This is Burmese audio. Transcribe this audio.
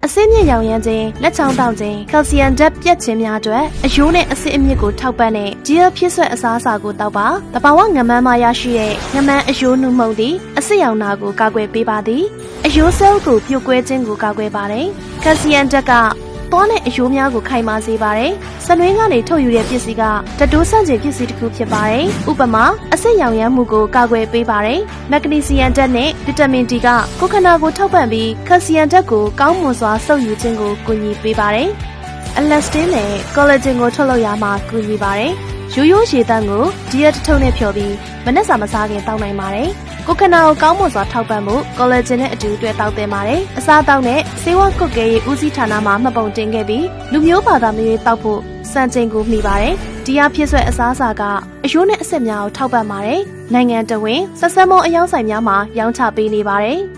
အဆင့်မြင့်ရောင်ရမ်းခြင်းလက်ချောင်းတောင့်ခြင်းကယ်လ်ဆီယမ်ဓာတ်ပြတ်ခြင်းများအတွက်အယိုးနဲ့အဆစ်အမြစ်ကိုထောက်ပံ့တဲ့ဂျီယယ်ဖြစ်ဆွဲအစားအစာကိုတောက်ပါတဘာဝငမန်းမှရရှိတဲ့ငမန်းအယိုးနှုတ်မှုန်သည်အဆစ်ရောင်နာကိုကာကွယ်ပေးပါသည်အယိုးဆဲလ်ကိုပြုတ်ကွဲခြင်းကိုကာကွယ်ပါတယ်ကယ်လ်ဆီယမ်ဓာတ်ကသွားနဲ့အယိုးများကိုခိုင်မာစေပါတယ်။စနွေးကနေထုတ်ယူတဲ့ပစ္စည်းကတတိုးဆန့်ကျင်ပစ္စည်းတစ်ခုဖြစ်ပါတယ်။ဥပမာအဆစ်ရောင်ရမ်းမှုကိုကာကွယ်ပေးပါတယ်။မက်ဂနီဆီယမ်ဓာတ်နဲ့ဗီတာမင် D ကကိုယ်ခန္ဓာကိုထောက်ပံ့ပြီးကယ်လ်ဆီယမ်ဓာတ်ကိုကောင်းမွန်စွာစုပ်ယူခြင်းကိုကူညီပေးပါတယ်။အလက်စတင်းနဲ့ကောလာဂျင်ကိုထုတ်လုပ်ရမှာကူညီပါတယ်။ရိုးရိုးရေသန့်ကိုဒီရက်တစ်ထုပ်နဲ့ဖြော်ပြီးမနက်စာမစားခင်တောက်နိုင်ပါတယ်။ကိုခန္ဓာကိုကောင်းမွန်စွာထောက်ပံ့မှုကောလာဂျင်နဲ့အတူတွဲတောက်သင့်ပါတယ်။အစားအသောက်နဲ့ဆေးဝါးကုတ်ကဲရေးဦးစီးဌာနမှမှတ်ပုံတင်ခဲ့ပြီးလူမျိုးဘာသာမျိုးတောက်ဖို့စံချိန်ကိုမှီပါတယ်။ဒီအားဖြစ်ဆွဲအစားအစာကအယိုးနဲ့အဆစ်များကိုထောက်ပံ့ပါတယ်။နိုင်ငံတော်ဝင်ဆက်ဆံမအယောင်းဆိုင်များမှာရောင်းချပေးနေပါတယ်။